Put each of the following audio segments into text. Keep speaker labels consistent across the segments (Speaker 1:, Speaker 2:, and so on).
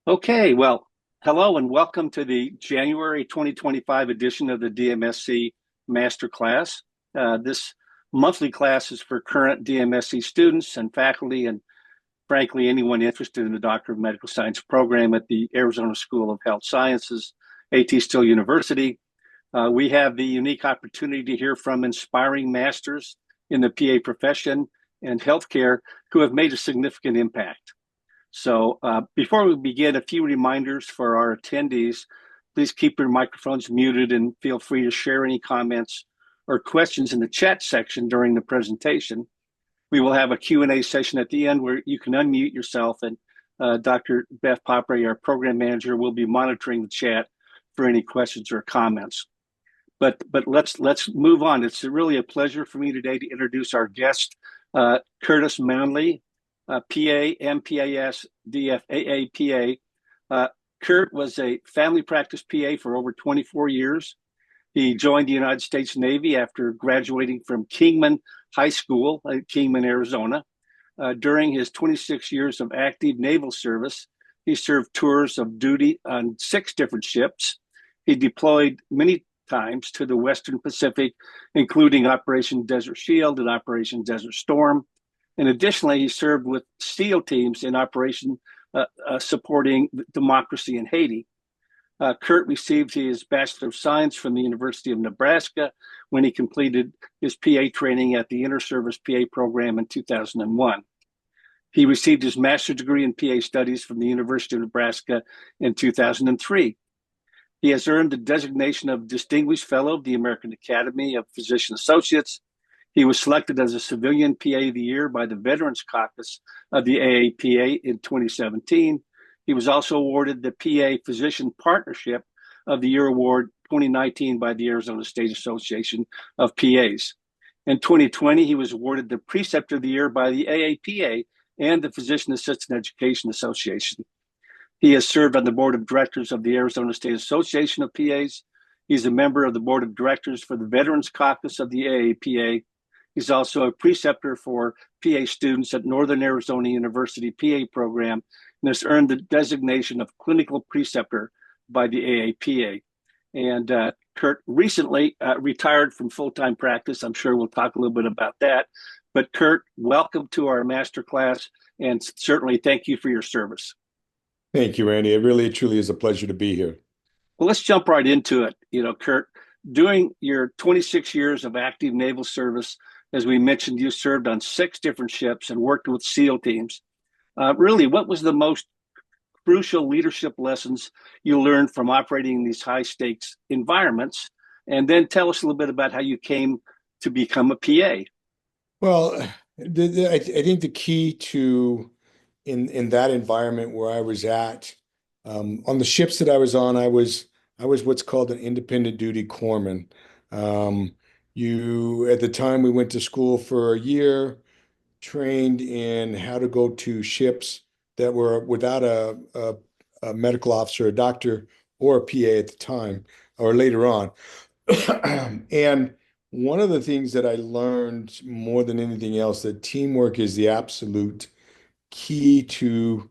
Speaker 1: Okay, well, hello and welcome to the January 2025 edition of the DMSC Masterclass. This monthly class is for current DMSC students and faculty, and frankly, anyone interested in the Doctor of Medical Science program at the Arizona School of Health Sciences, AT Still University. We have the unique opportunity to hear from inspiring masters in the PA profession and healthcare who have made a significant impact. So before we begin, a few reminders for our attendees. Please keep your microphones muted and feel free to share any comments or questions in the chat section during the presentation. We will have a Q&A session at the end where you can unmute yourself, and Dr. Beth Popre, our program manager, will be monitoring the chat for any questions or comments. But let's move on. It's really a pleasure for me today to introduce our guest, Kurtis Manley, PA, MPAS, DF, AAPA. Kurt was a family practice PA for over 24 years. He joined the United States Navy after graduating from Kingman High School in Kingman, Arizona. During his 26 years of active naval service, he served tours of duty on 6 different ships. He deployed many times to the Western Pacific, including Operation Desert Shield and Operation Desert Storm. And additionally, he served with SEAL teams in Operation supporting democracy in Haiti. Kurt received his Bachelor of Science from the University of Nebraska when he completed his PA training at the Inter-Service PA program in 2001. He received his master's degree in PA studies from the University of Nebraska in 2003. He has earned the designation of Distinguished Fellow of the American Academy of Physician Associates. He was selected as a Civilian PA of the Year by the Veterans Caucus of the AAPA in 2017. He was also awarded the PA Physician Partnership of the Year Award 2019 by the Arizona State Association of PAs. In 2020, he was awarded the Preceptor of the Year by the AAPA and the Physician Assistant Education Association. He has served on the board of directors of the Arizona State Association of PAs. He's a member of the board of directors for the Veterans Caucus of the AAPA. He's also a preceptor for PA students at Northern Arizona University PA program and has earned the designation of clinical preceptor by the AAPA. And Kurt recently retired from full-time practice. I'm sure we'll talk a little bit about that. But Kurt, welcome to our masterclass, and certainly thank you for your service.
Speaker 2: Thank you, Randy. It really, truly is a pleasure to be here.
Speaker 1: Well, let's jump right into it. Kurt, during your 26 years of active naval service, as we mentioned, you served on 6 different ships and worked with SEAL teams. Really, what was the most crucial leadership lessons you learned from operating in these high stakes environments? And then tell us a little bit about how you came to become a PA.
Speaker 2: Well, I think the key to in that environment where I was at, on the ships that I was on, I was what's called an independent duty corpsman. You at the time we went to school for a year, trained in how to go to ships that were without a medical officer, a doctor, or a PA at the time, or later on. And one of the things that I learned more than anything else, that teamwork is the absolute key to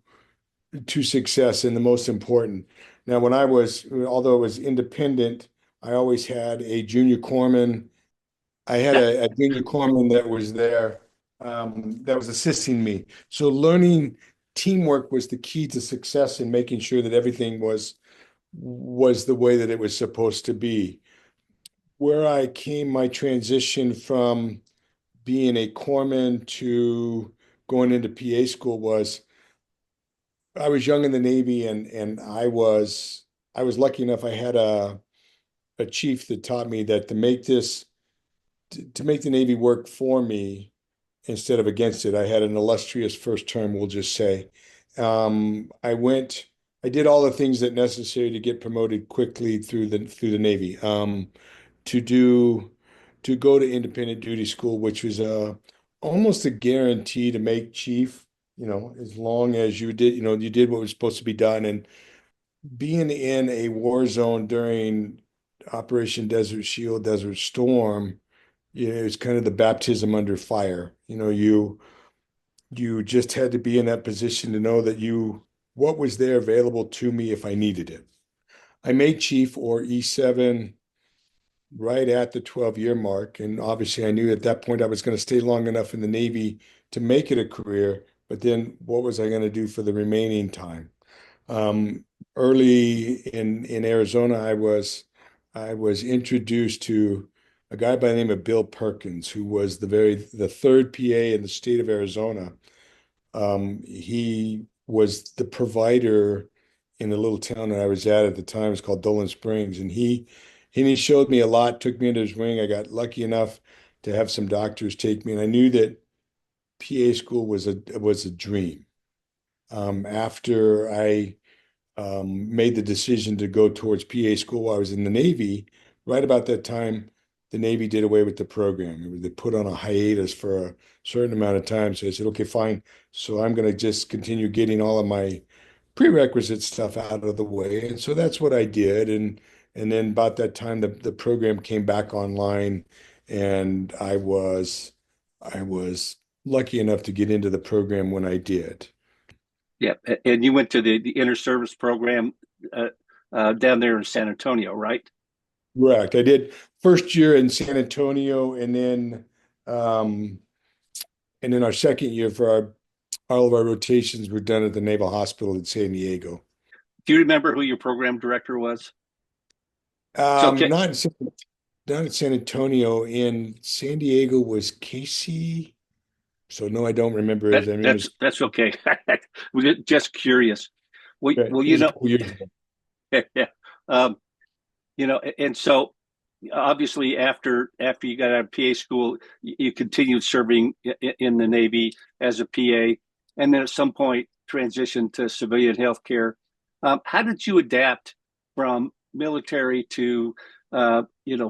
Speaker 2: success and the most important. Now, although I was independent, I always had a junior corpsman. I had a junior corpsman that was there, that was assisting me. So learning teamwork was the key to success and making sure that everything was the way that it was supposed to be. Where I came, my transition from being a corpsman to going into PA school was I was young in the Navy, and I was lucky enough. I had a chief that taught me that to make the Navy work for me instead of against it. I had an illustrious first term, we'll just say. I did all the things that necessary to get promoted quickly through the Navy. To do to go to independent duty school, which was almost a guarantee to make chief, as long as you did what was supposed to be done. And being in a war zone during Operation Desert Shield, Desert Storm, it's kind of the baptism under fire. You just had to be in that position to know that what was there available to me if I needed it. I made chief or E7 right at the 12-year mark. And obviously, I knew at that point I was going to stay long enough in the Navy to make it a career. But then what was I going to do for the remaining time? Um, Early in Arizona, I was introduced to a guy by the name of Bill Perkins, who was the third PA in the state of Arizona. He was the provider in a little town that I was at the time. It's called Dolan Springs, and he showed me a lot. Took me under his wing. I got lucky enough to have some doctors take me, and I knew that PA school was a dream. After I made the decision to go towards PA school while I was in the Navy, right about that time, the Navy did away with the program. They put on a hiatus for a certain amount of time. So I said, okay, fine. So I'm going to just continue getting all of my prerequisite stuff out of the way. And so that's what I did. And then about that time, the program came back online, and I was lucky enough to get into the program when I did.
Speaker 1: Yeah, and you went to the inter service program uh, down there in San Antonio, right?
Speaker 2: Correct. I did first year in San Antonio, um, and then our second year for our all of our rotations were done at the Naval Hospital in San Diego.
Speaker 1: Do you remember who your program director was? It's okay.
Speaker 2: Not in not in San Antonio. In San Diego was Casey. So no, I don't remember
Speaker 1: That
Speaker 2: his. I remember
Speaker 1: that's
Speaker 2: his,
Speaker 1: that's okay. We're just curious. Well,
Speaker 2: it
Speaker 1: well,
Speaker 2: was a couple years ago.
Speaker 1: yeah. Um, and so obviously after you got out of PA school, you continued serving in the Navy as a PA, and then at some point transitioned to civilian healthcare. How did you adapt from military to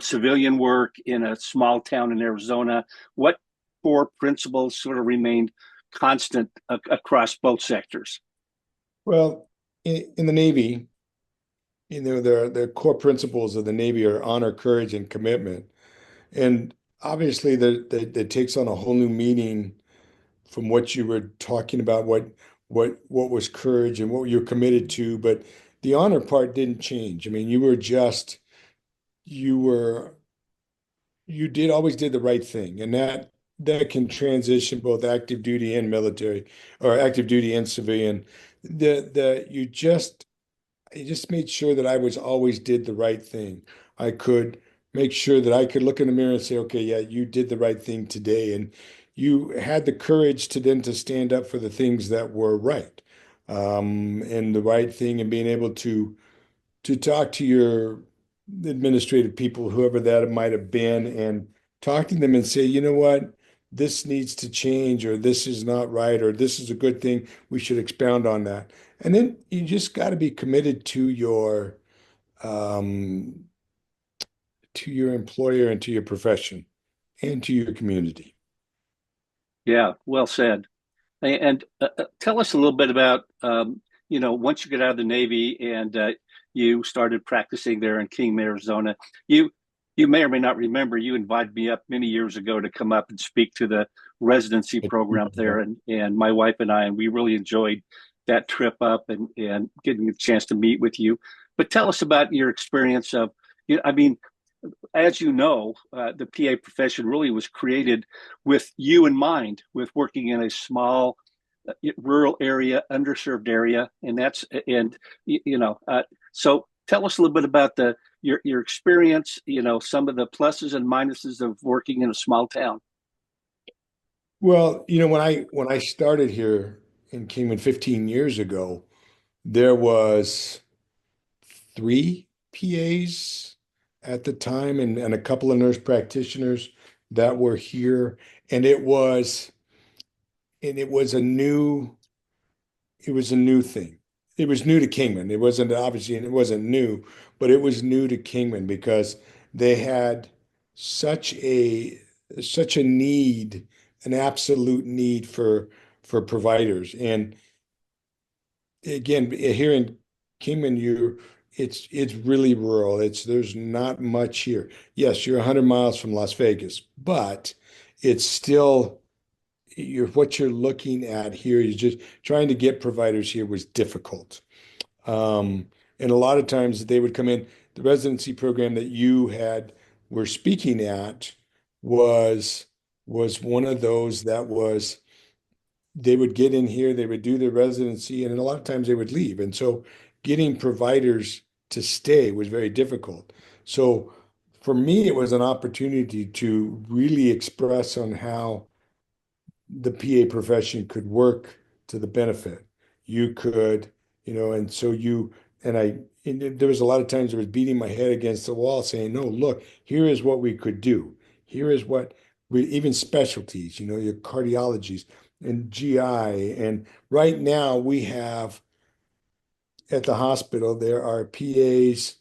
Speaker 1: civilian work in a small town in Arizona? What core principles sort of remained constant across both sectors?
Speaker 2: Well, in the Navy, the core principles of the Navy are honor, courage, and commitment. And obviously, that takes on a whole new meaning from what you were talking about, what was courage and what you're committed to. But the honor part didn't change. I mean, you were you did always did the right thing, and that can transition both active duty and military, or active duty and civilian. The you just made sure that I was always did the right thing. I could make sure that I could look in the mirror and say, okay, yeah, you did the right thing today. And you had the courage to then to stand up for the things that were right. And the right thing, and being able to talk to your administrative people, whoever that might have been, and talk to them and say, you know what, this needs to change, or this is not right, or this is a good thing. We should expound on that. And then you just got to be committed um, to your employer and to your profession and to your community.
Speaker 1: Yeah, well said. And tell us a little bit about, once you get out of the Navy and you started practicing there in Kingman, Arizona, you you may or may not remember you invited me up many years ago to come up and speak to the residency program up there, and my wife and we really enjoyed that trip up and getting a chance to meet with you. But tell us about your experience of, I mean, as you know, the PA profession really was created with you in mind, with working in a small rural area, underserved area, and that's and you know. So tell us a little bit about the your experience. Some of the pluses and minuses of working in a small town.
Speaker 2: Well, when I started here in Kingman 15 years ago, there was three PAs at the time, and a couple of nurse practitioners that were here, and it was a new thing. It was new to Kingman. It wasn't obviously, and it wasn't new, but it was new to Kingman because they had such a such a need, an absolute need for providers. And again, here in Kingman, it's really rural. There's not much here. Yes, you're 100 miles from Las Vegas, but it's still what you're looking at here is just trying to get providers here was difficult. And a lot of times they would come in. The residency program that you had were speaking at was was one of those that was they would get in here, they would do their residency, and a lot of times they would leave. And so getting providers to stay was very difficult. So for me, it was an opportunity to really express on how the PA profession could work to the benefit. You could, and so and there was a lot of times I was beating my head against the wall saying, no, look, here is what we could do. Here is what even specialties, your cardiologies and GI. And right now we have at the hospital, there are PAs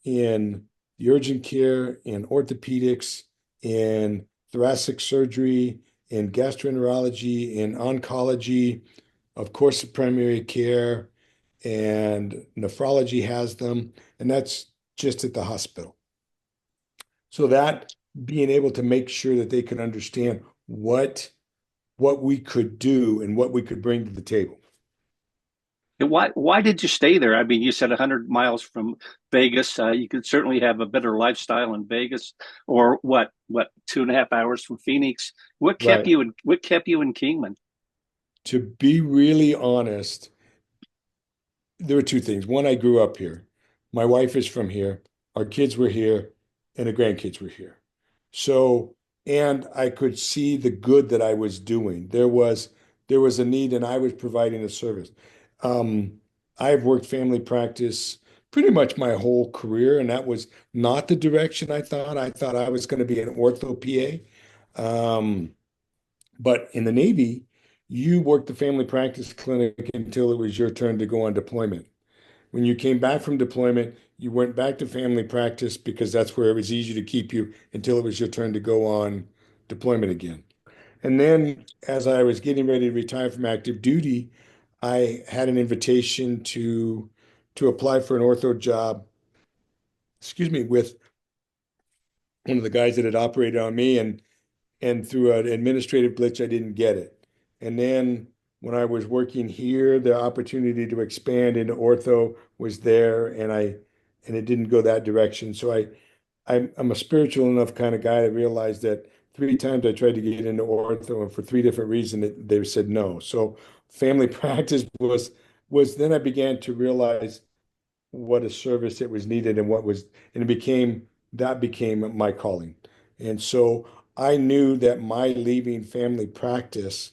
Speaker 2: in the urgent care, in orthopedics, in thoracic surgery, in gastroenterology, in oncology, of course, the primary care, and nephrology has them, and that's just at the hospital. So that being able to make sure that they could understand what we could do and what we could bring to the table.
Speaker 1: And why did you stay there? I mean, you said 100 miles from Vegas. You could certainly have a better lifestyle in Vegas, or what 2.5 hours from Phoenix.
Speaker 2: Right.
Speaker 1: What kept you in Kingman?
Speaker 2: To be really honest, there were two things. One, I grew up here. My wife is from here. Our kids were here, and the grandkids were here. So, and I could see the good that I was doing. There was a need, and I was providing a service. I've worked family practice pretty much my whole career, and that was not the direction I thought. I thought I was going to be an ortho PA. But in the Navy, you worked the family practice clinic until it was your turn to go on deployment. When you came back from deployment, you went back to family practice because that's where it was easy to keep you until it was your turn to go on deployment again. And then as I was getting ready to retire from active duty, I had an invitation to apply for an ortho job, excuse me, with one of the guys that had operated on me, and through an administrative glitch, I didn't get it. And then when I was working here, the opportunity to expand into ortho was there, and it didn't go that direction. So I'm a spiritual enough kind of guy to realize that 3 times I tried to get into ortho, and for 3 different reasons they said no. So family practice was then I began to realize what a service it was needed and and that became my calling. And so I knew that my leaving family practice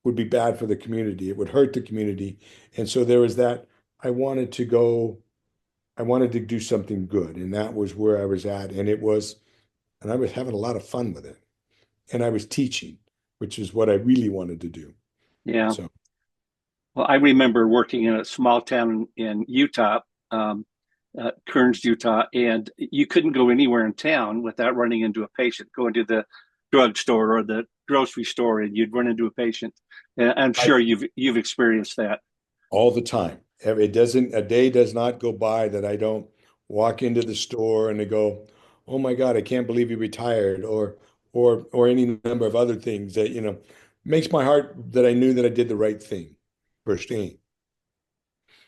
Speaker 2: would be bad for the community. It would hurt the community. And so there was that I wanted to go, I wanted to do something good. And that was where I was at. And I was having a lot of fun with it. And I was teaching, which is what I really wanted to do.
Speaker 1: Yeah.
Speaker 2: So
Speaker 1: Well, I remember working in a small town in Utah, um, Kearns, Utah, and you couldn't go anywhere in town without running into a patient. Going to the drugstore or the grocery store, and you'd run into a patient. And I'm
Speaker 2: I
Speaker 1: sure you've experienced that.
Speaker 2: all the time. A day does not go by that I don't walk into the store and they go, "Oh my God, I can't believe you retired," or any number of other things that, makes my heart that I knew that I did the right thing for staying.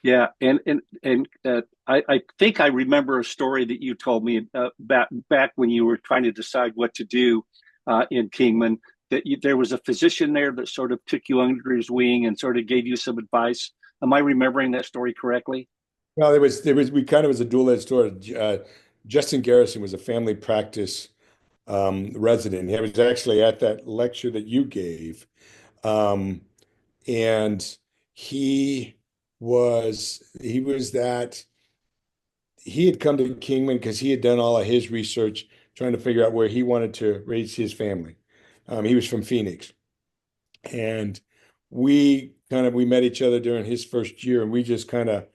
Speaker 1: Yeah, I think I remember a story that you told me back when you were trying to decide what to do in Kingman. There was a physician there that sort of took you under his wing and sort of gave you some advice. Am I remembering that story correctly?
Speaker 2: Well, we kind of was a dual-edged sword. Justin Garrison was a family practice resident. He was actually at that lecture that you gave. Um, and he he was that he had come to Kingman because he had done all of his research trying to figure out where he wanted to raise his family. He was from Phoenix, and we met each other during his first year, and we just kind of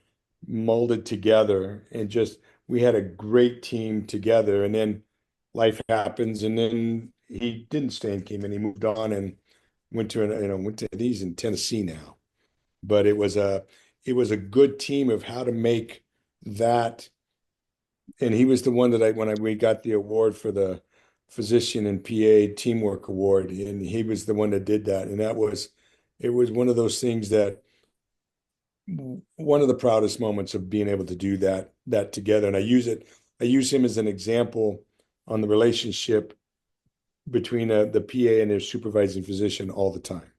Speaker 2: molded together, and just we had a great team together. And then life happens, and then he didn't stay in Kingman. He moved on and he's in Tennessee now. But it was a good team of how to make that. And he was the one that we got the award Physician and PA Teamwork Award, and he was the one that did that. And it was one of those things that one of the proudest moments of being able to do that together. And I use him as an example on the relationship between the PA and their supervising physician all the time.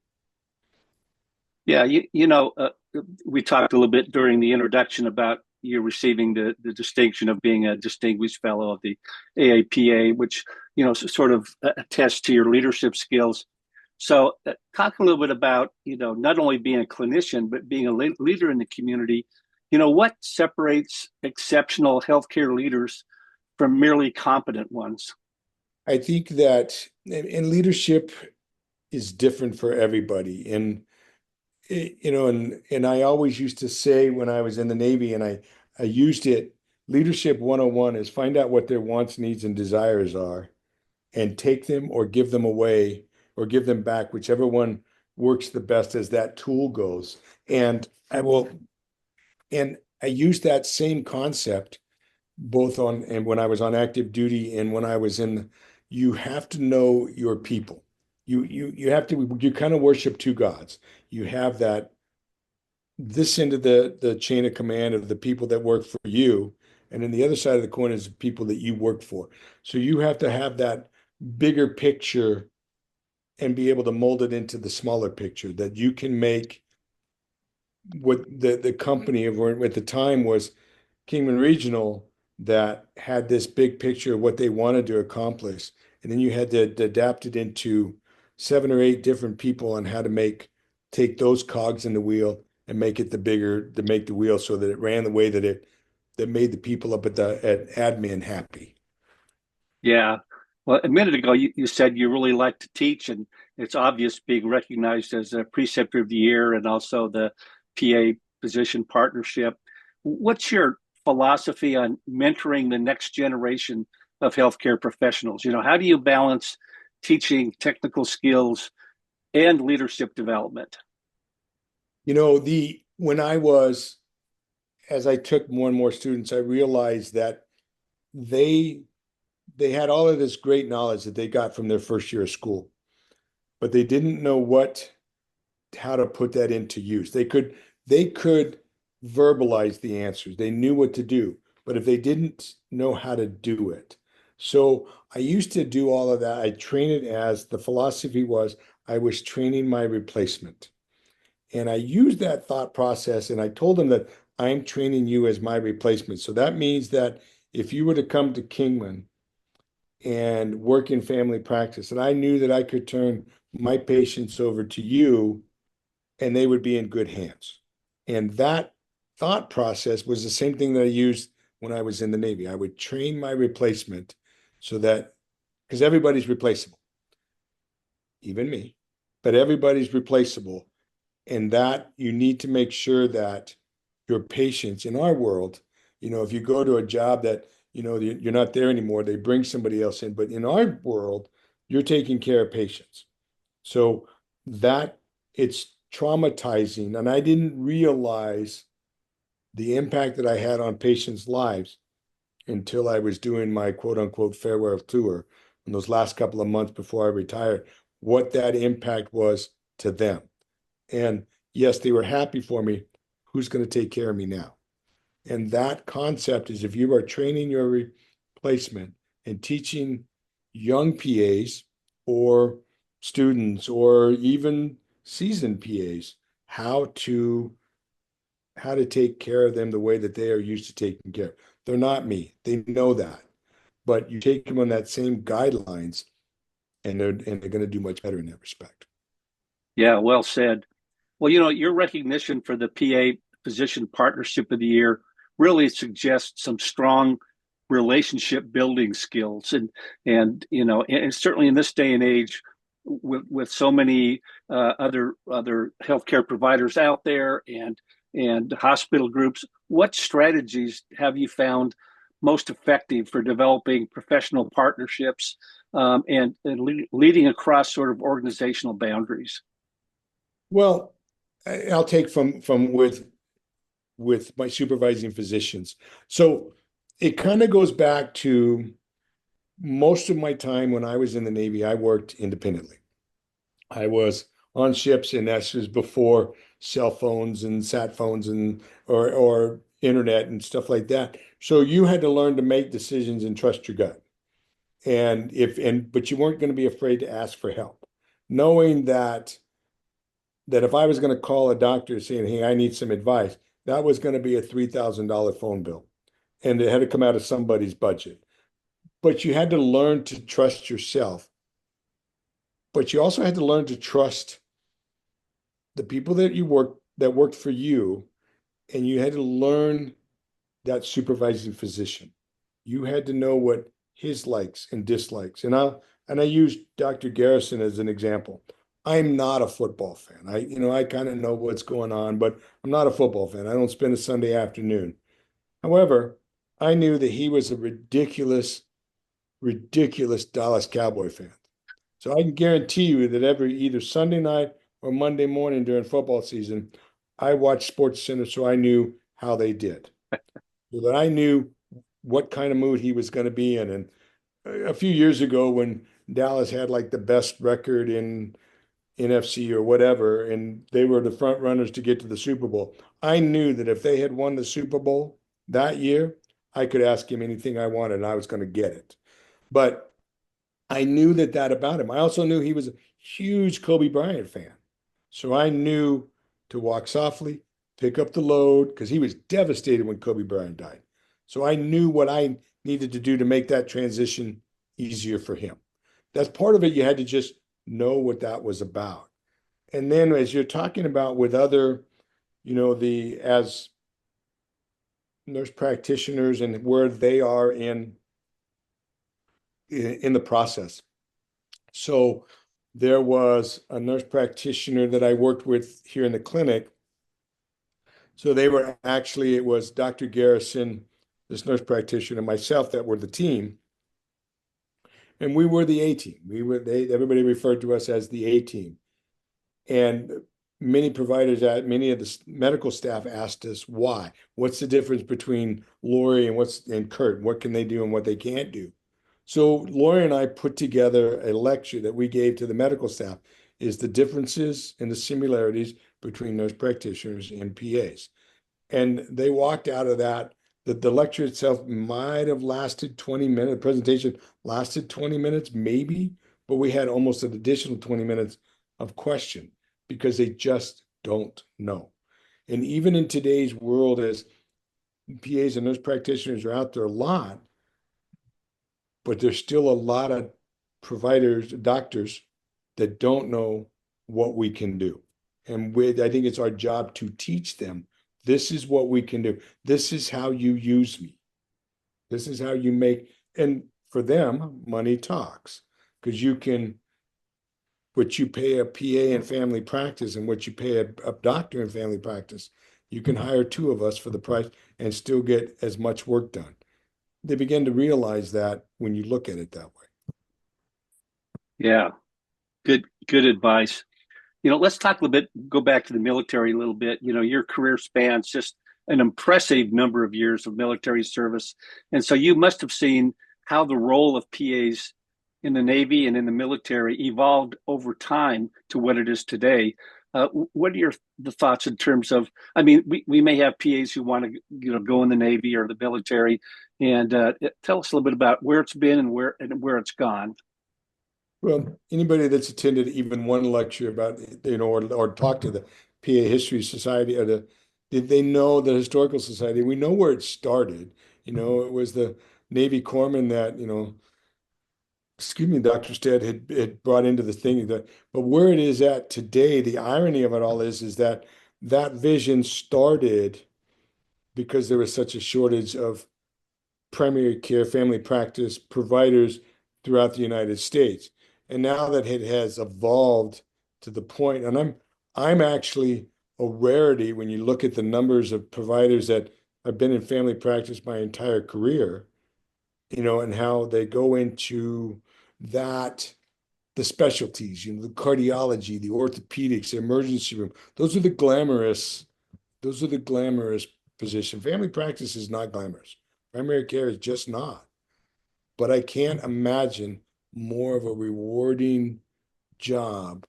Speaker 1: Yeah, we talked a little bit during the introduction about you receiving the distinction of being a distinguished fellow of the AAPA, which, sort of attests to your leadership skills. So talk a little bit about, not only being a clinician, but being a leader in the community. What separates exceptional healthcare leaders from merely competent ones?
Speaker 2: I think that and leadership is different for everybody. And and I always used to say when I was in the Navy, and I used it, leadership 101 is find out what their wants, needs, and desires are and take them or give them away or give them back, whichever one works the best as that tool goes. And I use that same concept both on and when I was on active duty and when I was in, you have to know your people. You have to, you kind of worship two gods. You have that this end of the chain of command of the people that work for you, and then the other side of the coin is the people that you work for. So you have to have that bigger picture and be able to mold it into the smaller picture that you can make what the company of at the time was Kingman Regional that had this big picture of what they wanted to accomplish. And then you had to adapt it into 7 or 8 different people on how to take those cogs in the wheel and make it to make the wheel so that it ran the way that made the people up at admin happy.
Speaker 1: Yeah. Well, a minute ago, you said you really like to teach, and it's obvious being recognized as a preceptor of the year and also the PA physician partnership. What's your philosophy on mentoring the next generation of healthcare professionals? How do you balance teaching technical skills and leadership development?
Speaker 2: The when I was as I took more and more students, I realized that they they had all of this great knowledge that they got from their first year of school, but they didn't know how to put that into use. They could verbalize the answers. They knew what to do, but if they didn't know how to do it. So I used to do all of that. I train it as the philosophy was I was training my replacement. And I used that thought process and I told them that I'm training you as my replacement. So that means that if you were to come to Kingman and work in family practice, and I knew that I could turn my patients over to you and they would be in good hands. And that thought process was the same thing that I used when I was in the Navy. I would train my replacement so that, because everybody's replaceable, even me, but everybody's replaceable. And that you need to make sure that your patients in our world, if you go to a job that, you're not there anymore, they bring somebody else in. But in our world, you're taking care of patients. So that it's traumatizing. And I didn't realize the impact that I had on patients' lives until I was doing my quote unquote farewell tour in those last couple of months before I retired, what that impact was to them. And yes, they were happy for me. Who's going to take care of me now? And that concept is if you are training your replacement and teaching young PAs or students or even seasoned PAs how to take care of them the way that they are used to taking care. They're not me. They know that. But you take them on that same guidelines and they're going to do much better in that respect.
Speaker 1: Yeah, well said. Well, your recognition for the PA Physician Partnership of the Year really suggests some strong relationship building skills, and certainly in this day and age, with so many other healthcare providers out there and hospital groups, what strategies have you found most effective for developing professional partnerships and leading across sort of organizational boundaries?
Speaker 2: Well, I'll take from with my supervising physicians. So it kind of goes back to most of my time when I was in the Navy, I worked independently. I was on ships, and that was before cell phones and sat phones and or internet and stuff like that. So you had to learn to make decisions and trust your gut. But you weren't going to be afraid to ask for help, knowing that if I was going to call a doctor saying, "Hey, I need some advice," that was going to be a $3,000 phone bill, and it had to come out of somebody's budget. But you had to learn to trust yourself. But you also had to learn to trust the people that worked for you, and you had to learn that supervising physician. You had to know what his likes and dislikes. And I use Dr. Garrison as an example. I'm not a football fan. I kind of know what's going on, but I'm not a football fan. I don't spend a Sunday afternoon. However, I knew that he was a ridiculous, ridiculous Dallas Cowboy fan. So I can guarantee you that every either Sunday night or Monday morning during football season, I watched Sports Center, so I knew how they did, so that I knew what kind of mood he was going to be in. And a few years ago, when Dallas had like the best record in NFC or whatever, and they were the front runners to get to the Super Bowl, I knew that if they had won the Super Bowl that year, I could ask him anything I wanted, and I was going to get it. But I knew that about him. I also knew he was a huge Kobe Bryant fan. So I knew to walk softly, pick up the load, because he was devastated when Kobe Bryant died. So I knew what I needed to do to make that transition easier for him. That's part of it. You had to just know what that was about. And then as you're talking about with other, as nurse practitioners and where they are in the process. So there was a nurse practitioner that I worked with here in the clinic. So it was Dr. Garrison, this nurse practitioner, and myself that were the team. And we were the A team. Everybody referred to us as the A team. And many of the medical staff asked us why. What's the difference between Lori and Kurt? What can they do and what they can't do? So Lori and I put together a lecture that we gave to the medical staff is the differences and the similarities between nurse practitioners and PAs. And they walked out of that. The lecture itself might have lasted 20 minutes. The presentation lasted 20 minutes, maybe, but we had almost an additional 20 minutes of question because they just don't know. And even in today's world, as PAs and nurse practitioners are out there a lot, but there's still a lot of providers, doctors that don't know what we can do. And I think it's our job to teach them this is what we can do. This is how you use me. This is how you make, and for them, money talks because what you pay a PA in family practice and what you pay a doctor in family practice, you can hire two of us for the price and still get as much work done. They begin to realize that when you look at it that way.
Speaker 1: Yeah, good advice. Let's talk a little bit, go back to the military a little bit. Your career spans just an impressive number of years of military service. And so you must have seen how the role of PAs in the Navy and in the military evolved over time to what it is today. What are the thoughts in terms of, I mean, we may have PAs who want to, go in the Navy or the military, and tell us a little bit about where it's been and where it's gone.
Speaker 2: Well, anybody that's attended even one lecture about, or talked to the PA History Society did they know the Historical Society? We know where it started. It was the Navy corpsman that, excuse me, Dr. Stead had brought into the thing but where it is at today, the irony of it all is that that vision started because there was such a shortage of primary care, family practice providers throughout the United States. And now that it has evolved to the point, and I'm actually a rarity when you look at the numbers of providers that have been in family practice my entire career, and how they go into that, the specialties, the cardiology, the orthopedics, the emergency room. Those are the glamorous position. Family practice is not glamorous. Primary care is just not. but I can't imagine more of a rewarding job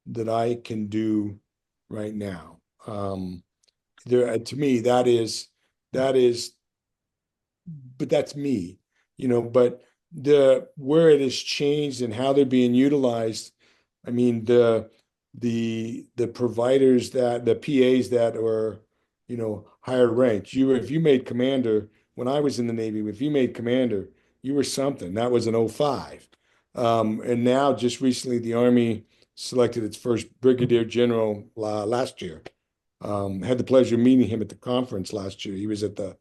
Speaker 2: that I can do right now. There, to me, that is, but that's me, but the where it has changed and how they're being utilized, I mean, the providers that the PAs that are, higher ranked. If you made commander when I was in the Navy, if you made commander, you were something. That was an '05. And now just recently the Army selected its first brigadier general last year. Had the pleasure of meeting him at the conference last year. He was at the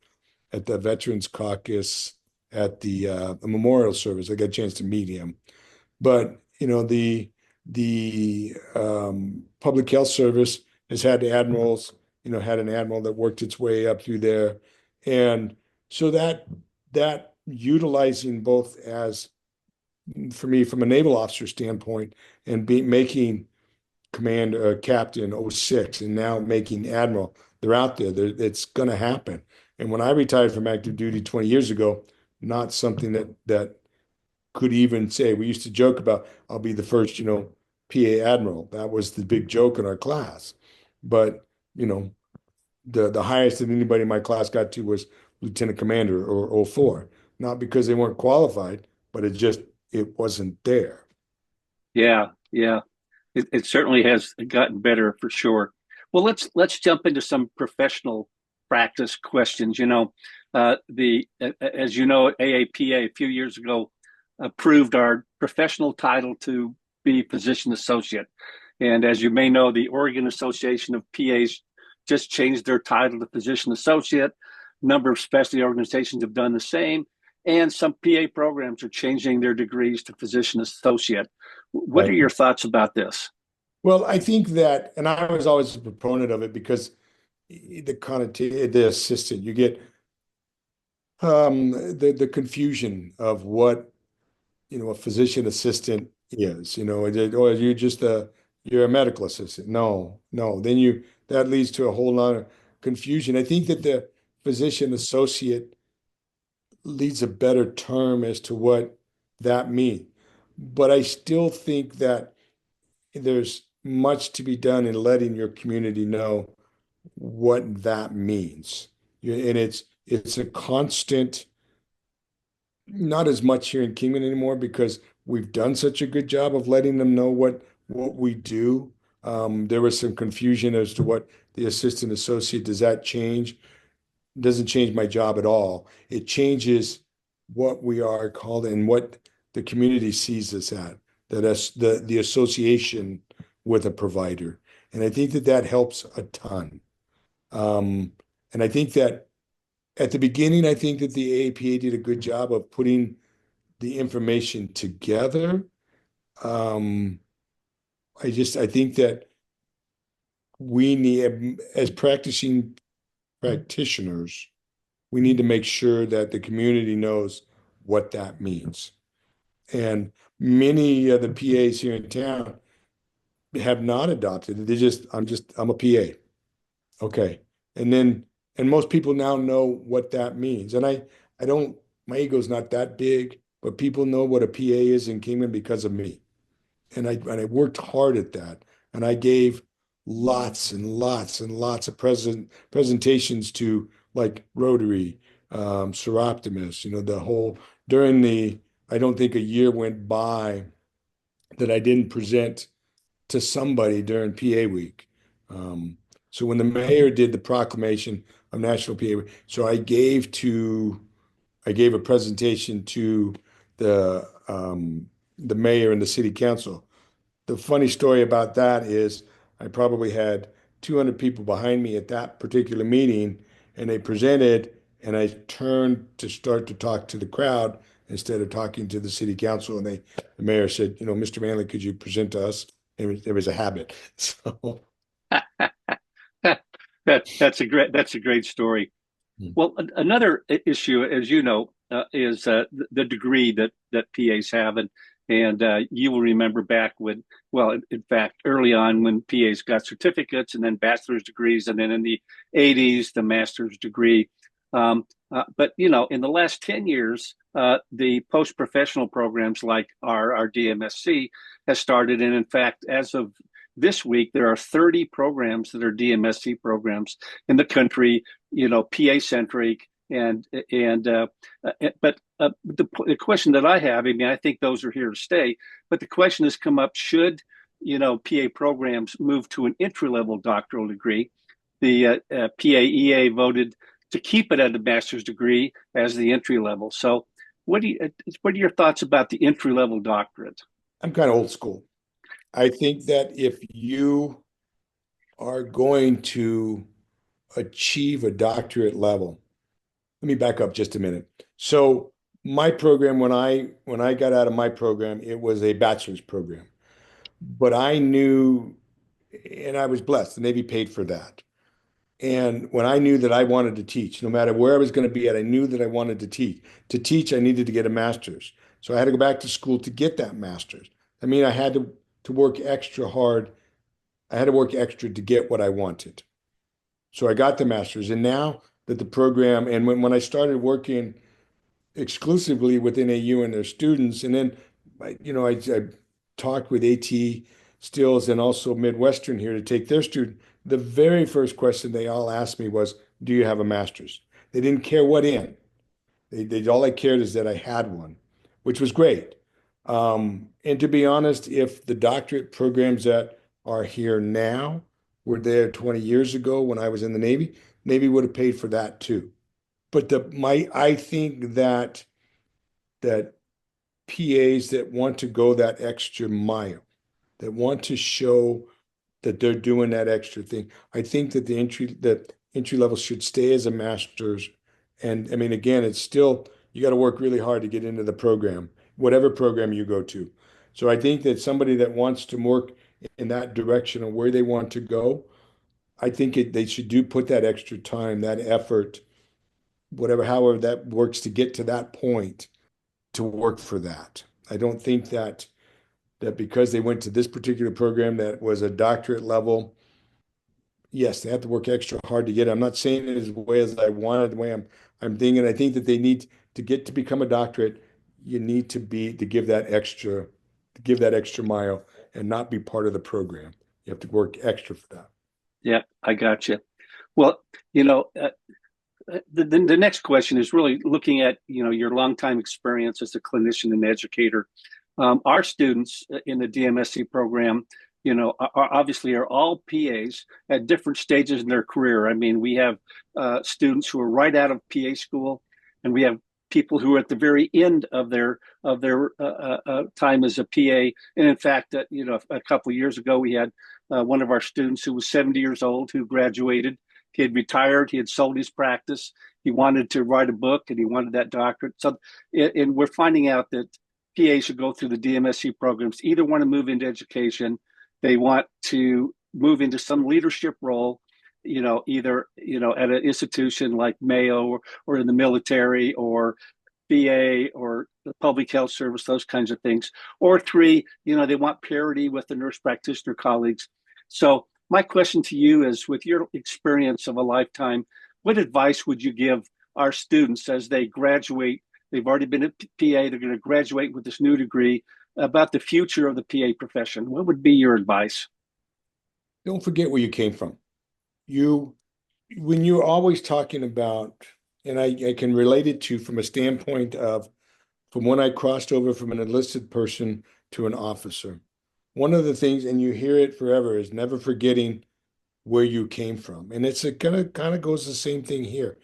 Speaker 2: Veterans Caucus at the memorial service. I got a chance to meet him. But the public health service has had admirals, had an admiral that worked its way up through there, and so that utilizing both as for me from a naval officer standpoint and making commander captain '06 and now making admiral, they're out there. It's going to happen. And when I retired from active duty 20 years ago, not something that could even say. We used to joke about, I'll be the first, PA admiral. That was the big joke in our class. But, the highest that anybody in my class got to was lieutenant commander or '04. Not because they weren't qualified, but it wasn't there.
Speaker 1: Yeah, yeah. It certainly has gotten better for sure. Well, let's jump into some professional practice questions. The as you know, AAPA a few years ago approved our professional title to be physician associate, and as you may know, the Oregon Association of PAs just changed their title to physician associate. A number of specialty organizations have done the same, and some PA programs are changing their degrees to physician associate. What are
Speaker 2: Right.
Speaker 1: your thoughts about this?
Speaker 2: Well, I think that, and I was always a proponent of it because the assistant, you get the confusion of what a physician assistant is. Or you're a medical assistant. No, no. Then that leads to a whole lot of confusion. I think that the physician associate leads a better term as to what that means. But I still think that there's much to be done in letting your community know what that means. And it's a constant, not as much here in Kingman anymore because we've done such a good job of letting them know what we do. There was some confusion as to what the assistant associate, does that change? Doesn't change my job at all. It changes what we are called and what the community sees us at, that us the association with a provider. And I think that helps a ton. Um, and I think that at the beginning, I think that the AAPA did a good job of putting the information together. Um, I think that we need, as practicing practitioners, we need to make sure that the community knows what that means. And many of the PAs here in town have not adopted it. I'm a PA. Okay. And most people now know what that means. And I don't, my ego's not that big, but people know what a PA is in Kingman because of me. And I worked hard at that. And I gave lots and lots and lots of presentations to like Rotary, Seroptimus, during I don't think a year went by that I didn't present to somebody during PA week. Um, so when the mayor did the proclamation of National PA Week, so I gave a presentation to the mayor and the city council. The funny story about that is I probably had 200 people behind me at that particular meeting, and they presented, and I turned to start to talk to the crowd instead of talking to the city council. And the mayor said, Mr. Manley, could you present to us? It was a habit. So,
Speaker 1: That's a great story. Well, another issue, as you know, is the degree that PAs have, and you will remember back when, well, in fact, early on when PAs got certificates and then bachelor's degrees, and then in the '80s the master's degree. But in the last 10 years, the post-professional programs like our DMSC has started. And in fact, as of this week, there are 30 programs that are DMSC programs in the country, PA centric. But the question that I have, I mean, I think those are here to stay. But the question has come up: should PA programs move to an entry level doctoral degree? The PAEA voted to keep it at a master's degree as the entry level. So, what are your thoughts about the entry level doctorate?
Speaker 2: I'm kind of old school. I think that if you are going to achieve a doctorate level, let me back up just a minute. So my program, when I got out of my program, it was a bachelor's program. But I knew, and I was blessed, the Navy paid for that. And when I knew that I wanted to teach, no matter where I was going to be at, I knew that I wanted to teach. To teach, I needed to get a master's. So I had to go back to school to get that master's. I mean, I had to work extra hard. I had to work extra to get what I wanted. So I got the master's. And now that the program, and when I started working exclusively with NAU and their students, and then, I talked with AT Stills and also Midwestern here to take their student. The very first question they all asked me was, "Do you have a master's?" They didn't care what in. They all I cared is that I had one, which was great. And to be honest, if the doctorate programs that are here now were there 20 years ago when I was in the Navy would have paid for that too. But I think that PAs that want to go that extra mile, that want to show that they're doing that extra thing. I think that the entry level should stay as a master's. And I mean, again, it's still you got to work really hard to get into the program, whatever program you go to. So I think that somebody that wants to work in that direction of where they want to go, I think they should do put that extra time, that effort, whatever, however that works to get to that point to work for that. I don't think that because they went to this particular program that was a doctorate level, yes, they have to work extra hard to get it. I'm not saying it as way as I wanted, the way I'm thinking. I think that they need to get to become a doctorate, you need to give that extra mile and not be part of the program. You have to work extra for that.
Speaker 1: Yeah, I got you. Well, you know, the next question is really looking at your longtime experience as a clinician and educator. Our students in the DMSC program, obviously are all PAs at different stages in their career. I mean, we have students who are right out of PA school, and we have people who are at the very end of their time as a PA. And in fact, a couple of years ago, we had one of our students who was 70 years old who graduated. He had retired. He had sold his practice. He wanted to write a book, and he wanted that doctorate. So, and we're finding out that PAs should go through the DMSC programs, either want to move into education, they want to move into some leadership role, either at an institution like Mayo or in the military or VA or the public health service, those kinds of things. Or three, they want parity with the nurse practitioner colleagues. So my question to you is, with your experience of a lifetime, what advice would you give our students as they graduate? They've already been at PA, they're going to graduate with this new degree, about the future of the PA profession. What would be your advice?
Speaker 2: Don't forget where you came from. You, when you're always talking about, and I can relate it to from a standpoint of from when I crossed over from an enlisted person to an officer. One of the things, and you hear it forever, is never forgetting where you came from. And it's a kind of goes the same thing here.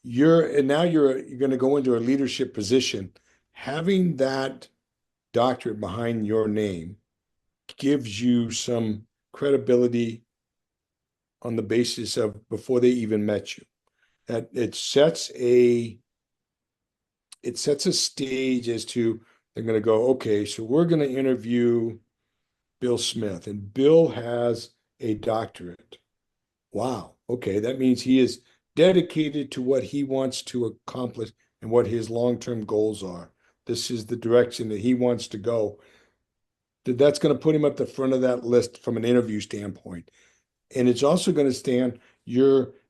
Speaker 2: You're going to go into a leadership position. Having that doctorate behind your name gives you some credibility on the basis of before they even met you. That it sets a stage as to they're going to go, okay, so we're going to interview Bill Smith, and Bill has a doctorate. Wow. Okay, that means he is dedicated to what he wants to accomplish and what his long-term goals are. This is the direction that he wants to go. That's going to put him at the front of that list from an interview standpoint. And it's also going to stand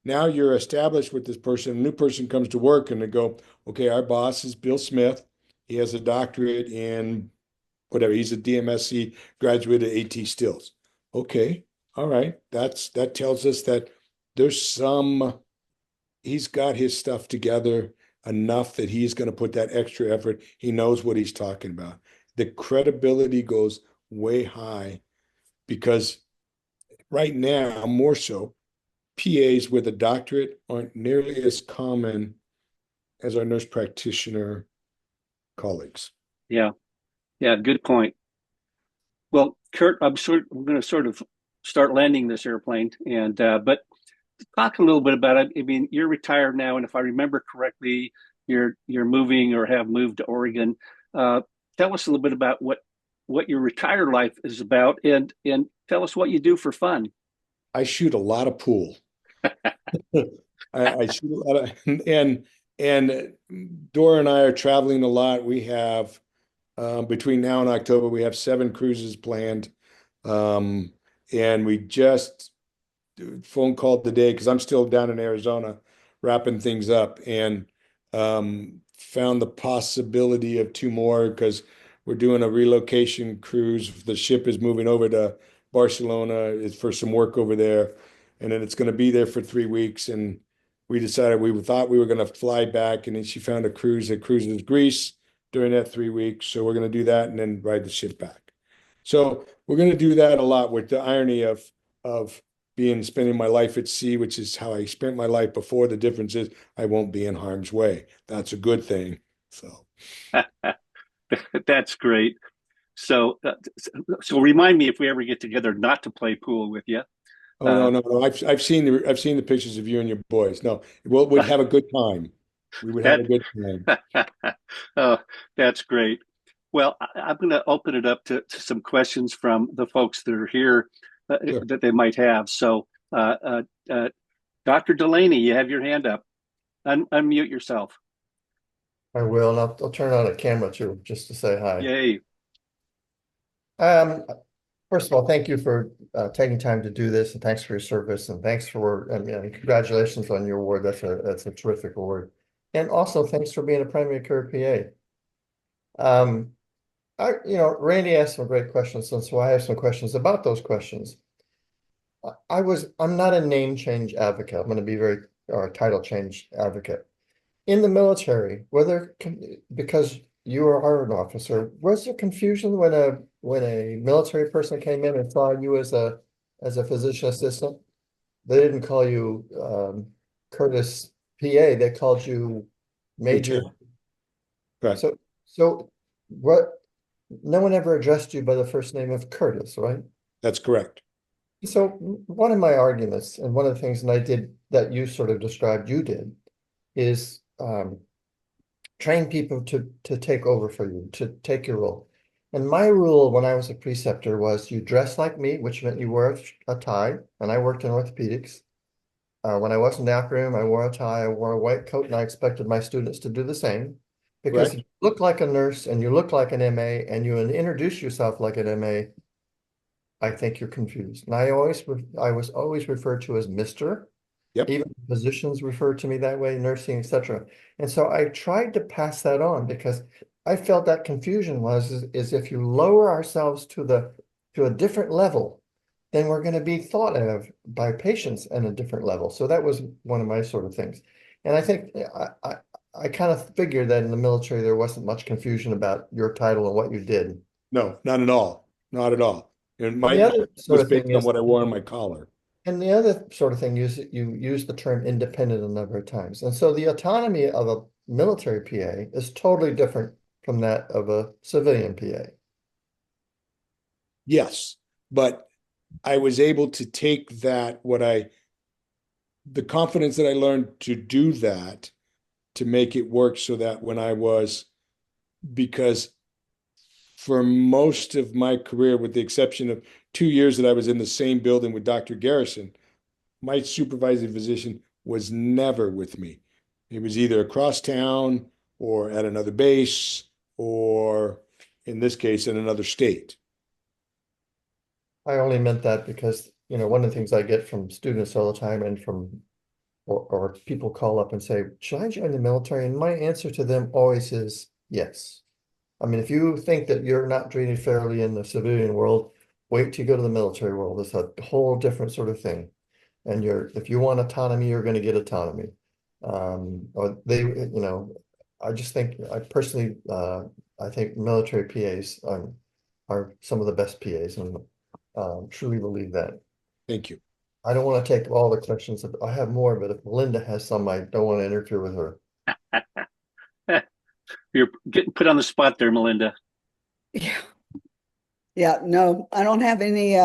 Speaker 2: Now you're established with this person. A new person comes to work and they go, okay, our boss is Bill Smith. He has a doctorate in whatever. He's a DMSC graduate at AT Stills. Okay, all right. That tells us that there's some, he's got his stuff together enough that he's going to put that extra effort. He knows what he's talking about. The credibility goes way high because right now, more so, PAs with a doctorate aren't nearly as common as our nurse practitioner colleagues.
Speaker 1: Yeah. Yeah. Good point. Well, Kurt, we're going to sort of start landing this airplane, and but talk a little bit about it. I mean, you're retired now, and if I remember correctly, you're moving or have moved to Oregon. Uh, Tell us a little bit about what your retired life is about, and tell us what you do for fun.
Speaker 2: I shoot a lot of pool. I shoot a lot of, and Dora and I are traveling a lot. We have between now and October, we have 7 cruises planned. Um, and we just phone called today because I'm still down in Arizona wrapping things up and found the possibility of 2 more because we're doing a relocation cruise. The ship is moving over to Barcelona. It's for some work over there, and then it's going to be there for 3 weeks. And we decided we thought we were going to fly back, and then she found a cruise that cruises Greece during that 3 weeks. So we're going to do that and then ride the ship back. So we're going to do that a lot with the irony of being spending my life at sea, which is how I spent my life before. The difference is I won't be in harm's way. That's a good thing. So,
Speaker 1: That's great. So, so remind me if we ever get together not to play pool with you.
Speaker 2: oh no,
Speaker 1: Uh,
Speaker 2: no, no. I've seen the pictures of you and your boys. No, we'd have a good time. We would have
Speaker 1: that
Speaker 2: a good time.
Speaker 1: oh, that's great. Well, I'm going to open it up to some questions from the folks that are here
Speaker 2: Sure.
Speaker 1: that they might have. So, uh, uh, uh, Dr. Delaney, you have your hand up. Unmute yourself.
Speaker 3: I will, and I'll turn on a camera too, just to say hi.
Speaker 1: Yay.
Speaker 3: Um, First of all, thank you for taking time to do this, and thanks for your service, and thanks for and congratulations on your award. That's a terrific award, and also thanks for being a primary care PA. Randy asked some great questions, and so I have some questions about those questions. I'm not a name change advocate. I'm going to be or a title change advocate. In the military, because you are an officer, was there confusion when a military person came in and saw you as a physician assistant? They didn't call you Curtis PA, they called you Major.
Speaker 2: Lieutenant. Correct.
Speaker 3: So what, no one ever addressed you by the first name of Curtis, right?
Speaker 2: That's correct.
Speaker 3: So one of my arguments, and one of the things that I did that you sort of described you did, is train people to take over for you, to take your role. And my rule when I was a preceptor was you dress like me, which meant you wear a tie, and I worked in orthopedics. When I was in NAC room, I wore a tie, I wore a white coat, and I expected my students to do the same. Because
Speaker 2: Correct.
Speaker 3: if you look like a nurse and you look like an MA and you introduce yourself like an MA, I think you're confused. And I was always referred to as Mr.
Speaker 2: Yep.
Speaker 3: Even physicians refer to me that way, nursing, etc. And so I tried to pass that on because I felt that confusion is if you lower ourselves to a different level, then we're going to be thought of by patients at a different level. So that was one of my sort of things. And I think I kind of figured that in the military there wasn't much confusion about your title and what you did.
Speaker 2: No, not at all. Not at all. And
Speaker 3: And the
Speaker 2: my
Speaker 3: other sort
Speaker 2: was
Speaker 3: of thing
Speaker 2: based on
Speaker 3: is,
Speaker 2: what I wore on my collar.
Speaker 3: and the other sort of thing is you use the term independent a number of times. And so the autonomy of a military PA is totally different from that of a civilian PA.
Speaker 2: Yes, but I was able to take the confidence that I learned to do that to make it work so that because for most of my career, with the exception of 2 years that I was in the same building with Dr. Garrison, my supervising physician was never with me. He was either across town or at another base, or in this case, in another state.
Speaker 3: I only meant that because, one of the things I get from students all the time and from or people call up and say, should I join the military? And my answer to them always is yes. I mean, if you think that you're not treated fairly in the civilian world, wait till you go to the military world. It's a whole different sort of thing. And if you want autonomy, you're going to get autonomy. Or I just think, I personally, I think military PAs are some of the best PAs, and truly believe that.
Speaker 2: Thank you.
Speaker 3: I don't want to take all the questions. I have more, but if Melinda has some, I don't want to interfere with her.
Speaker 1: You're getting put on the spot there, Melinda.
Speaker 4: Yeah. Yeah, no, I don't have any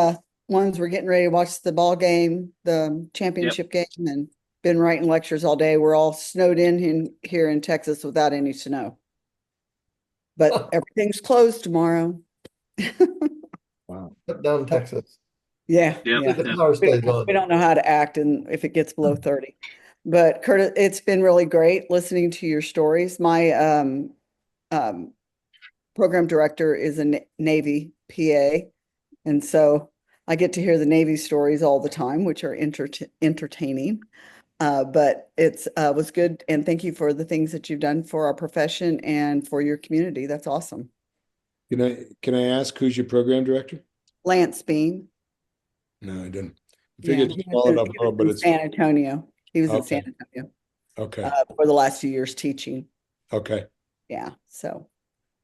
Speaker 4: ones. We're getting ready to watch the ball game, the championship game, and been writing lectures all day. We're all snowed in here in Texas without any snow. But everything's closed tomorrow.
Speaker 2: Wow.
Speaker 3: Shut down Texas.
Speaker 4: Yeah,
Speaker 1: Yep.
Speaker 4: yeah.
Speaker 3: The power stays on.
Speaker 4: We don't know how to act and if it gets below 30. But Curtis, it's been really great listening to your stories. My program director is a Navy PA, and so I get to hear the Navy stories all the time, which are entertaining. But it's was good, and thank you for the things that you've done for our profession and for your community. That's awesome.
Speaker 2: Can I ask who's your program director?
Speaker 4: Lance Bean.
Speaker 2: No, I didn't. I
Speaker 4: Yeah,
Speaker 2: figured it's a small enough
Speaker 4: he was
Speaker 2: world, but
Speaker 4: in
Speaker 2: it's
Speaker 4: San Antonio. He was in
Speaker 2: Okay.
Speaker 4: San Antonio
Speaker 2: okay.
Speaker 4: for the last 2 years teaching.
Speaker 2: Okay.
Speaker 4: Yeah, so,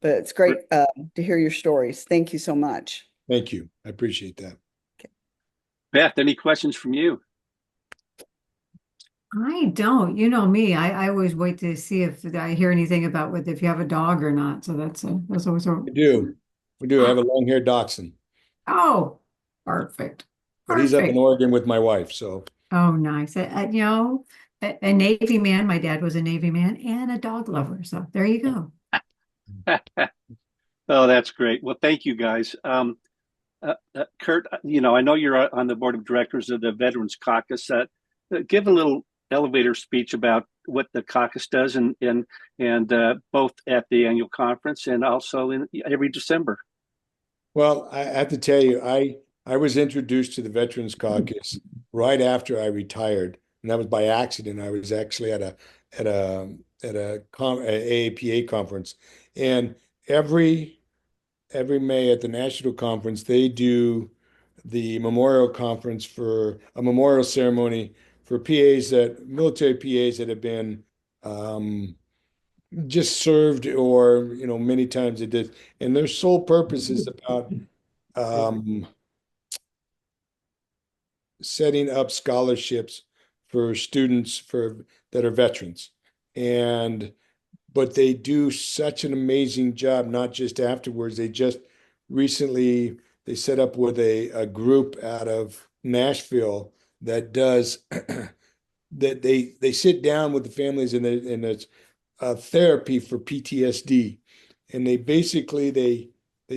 Speaker 4: but it's great to hear your stories. Thank you so much.
Speaker 2: Thank you. I appreciate that.
Speaker 1: Beth, any questions from you?
Speaker 5: I don't. You know me. I always wait to see if I hear anything about if you have a dog or not. So that's always a
Speaker 2: We do. We do. I have a long-haired dachshund,
Speaker 5: oh, perfect.
Speaker 2: but he's up in
Speaker 5: Perfect.
Speaker 2: Oregon with my wife. So
Speaker 5: Oh, nice. A Navy man. My dad was a Navy man and a dog lover. So there you go.
Speaker 1: Oh, that's great. Well, thank you guys. Kurt, I know you're on the board of directors of the Veterans Caucus. Give a little elevator speech about what the caucus does, and both at the annual conference and also in every December.
Speaker 2: well, I have to tell you, I was introduced to the Veterans Caucus right after I retired, and that was by accident. I was actually at a AAPA conference, and every May at the national conference, they do the memorial ceremony for military PAs that have been just served, or many times it did, and their sole purpose is about um, setting up scholarships for students that are veterans. But they do such an amazing job, not just afterwards. They just recently they set up with a group out of Nashville that does that they sit down with the families, and it's therapy for PTSD. And they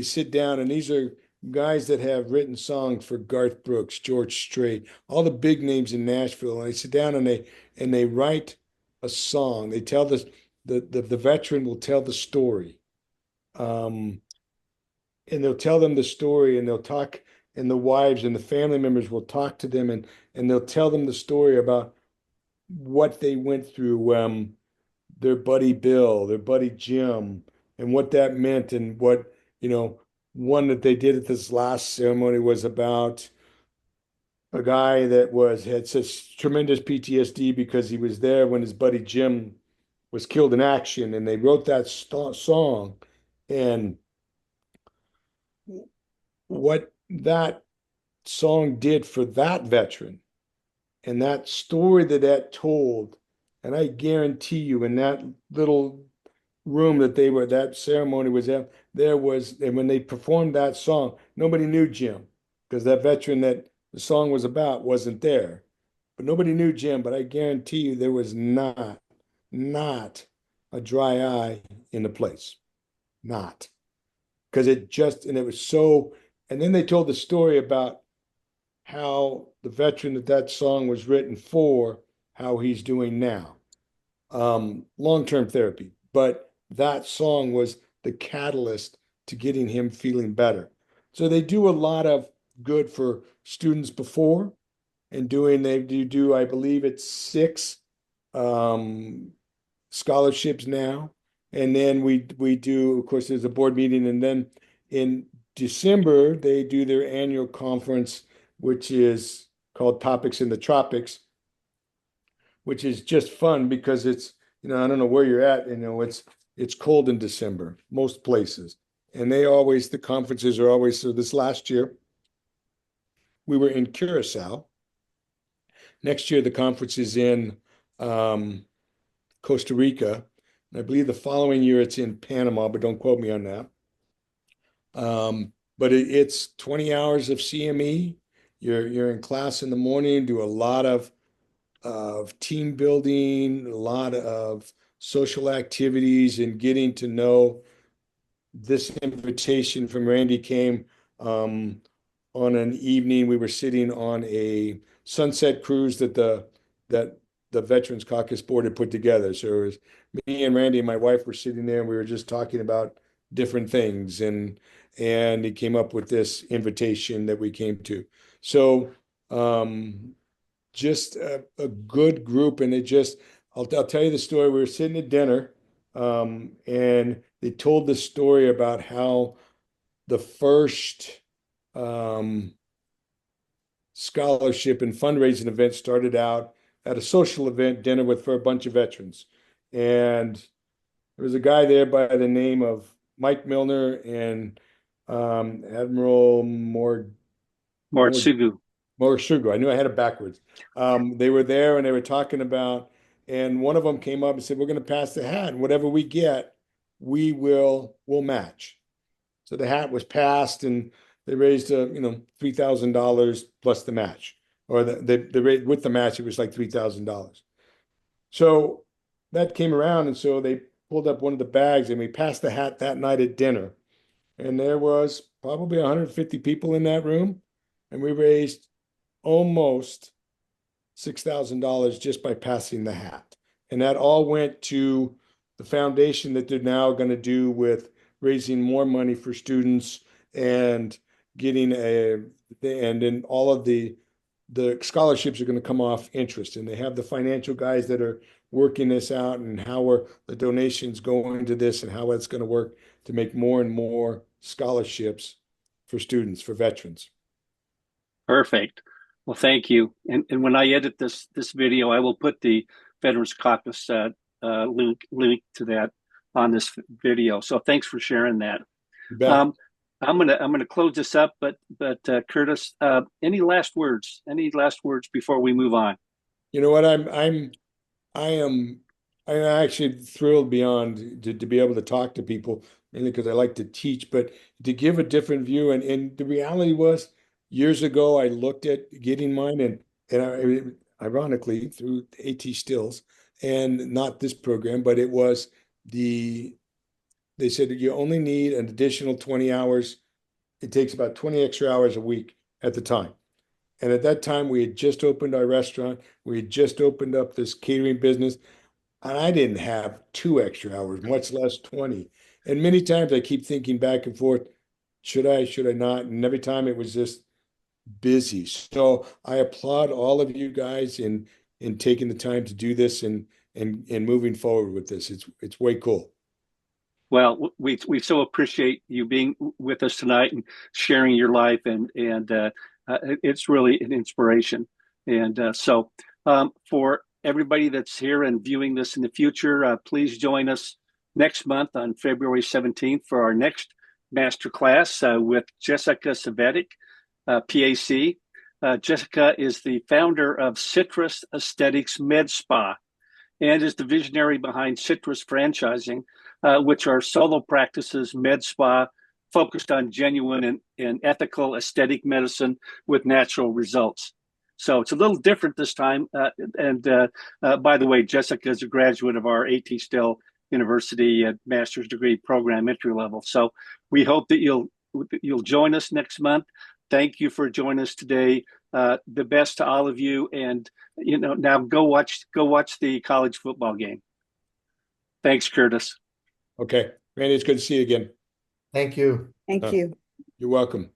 Speaker 2: sit down, and these are guys that have written songs for Garth Brooks, George Strait, all the big names in Nashville. And they sit down and they write a song. They tell the veteran will tell the story. And they'll tell them the story, and they'll talk, and the wives and the family members will talk to them, and they'll tell them the story about what they went through, their buddy Bill, their buddy Jim, and what that meant, and what, one that they did at this last ceremony was about a guy that had such tremendous PTSD because he was there when his buddy Jim was killed in action, and they wrote that song, and what that song did for that veteran, and that story that told. And I guarantee you, in that little room that ceremony was at, and when they performed that song, nobody knew Jim, because that veteran that the song was about wasn't there. But nobody knew Jim. But I guarantee you, there was not a dry eye in the place. Not. Because it was so. And then they told the story about how the veteran that song was written for, how he's doing now. Long-term therapy. But that song was the catalyst to getting him feeling better. So they do a lot of good for students before, and they do, I believe it's 6 scholarships now. And then we do, of course, there's a board meeting, and then in December they do their annual conference, which is called Topics in the Tropics, which is just fun because it's, I don't know where you're at, it's cold in December, most places. And the conferences are always, so this last year, we were in Curacao. Next year, the conference is in Costa Rica. And I believe the following year it's in Panama, but don't quote me on that. But it's 20 hours of CME. You're in class in the morning, do a lot of team building, a lot of social activities, and getting to know. This invitation from Randy came on an evening. We were sitting on a sunset cruise that the Veterans Caucus Board had put together. So it was me and Randy and my wife were sitting there, and we were just talking about different things, and he came up with this invitation that we came to. So just a good group, and I'll tell you the story. We were sitting at dinner, and they told the story about how the first scholarship and fundraising event started out at a social event dinner for a bunch of veterans. And there was a guy there by the name of Mike Milner and Admiral
Speaker 1: Mortsugu.
Speaker 2: Mortsugu. I knew I had it backwards. They were there and they were talking about, and one of them came up and said, "We're going to pass the hat, and whatever we get, we'll match." So the hat was passed, and they raised $3,000 plus the match, or with the match it was like $3,000. So that came around, and so they pulled up one of the bags, and we passed the hat that night at dinner, and there was probably 150 people in that room, and we raised almost $6,000 just by passing the hat. And that all went to the foundation that they're now going to do with raising more money for students and getting and then all of the scholarships are going to come off interest. And they have the financial guys that are working this out, and how the donations going to this, and how it's going to work to make more and more scholarships for students, for veterans.
Speaker 1: Perfect. Well, thank you. And when I edit this video, I will put the Veterans Caucus link to that on this video. So thanks for sharing that. I'm gonna close this up, but Kurtis, any last words? Any last words before we move on?
Speaker 2: You know what? I'm actually thrilled beyond to be able to talk to people, mainly because I like to teach, but to give a different view. And the reality was, years ago, I looked at getting mine, and ironically through AT Stills, and not this program, but it was they said you only need an additional 20 hours. It takes about 20 extra hours a week at the time. And at that time, we had just opened our restaurant. We had just opened up this catering business. And I didn't have 2 extra hours, much less 20. And many times I keep thinking back and forth, should I not? And every time it was just busy. So I applaud all of you guys in taking the time to do this and moving forward with this. It's way cool.
Speaker 1: Well, we so appreciate you being with us tonight and sharing your life, and it's really an inspiration. And so for everybody that's here and viewing this in the future, please join us next month on February 17th for our next masterclass with Jessica Savetic, PAC. Jessica is the founder of Citrus Aesthetics Med Spa and is the visionary behind Citrus Franchising, which are solo practices, med spa, focused on genuine and ethical aesthetic medicine with natural results. So it's a little different this time. And by the way, Jessica is a graduate of our AT Still University master's degree program entry level. So we hope that you'll join us next month. Thank you for joining us today. The best to all of you. And now go watch the college football game. Thanks, Kurtis.
Speaker 2: Okay, Randy, it's good to see you again.
Speaker 3: Thank you.
Speaker 4: Thank you.
Speaker 2: You're welcome.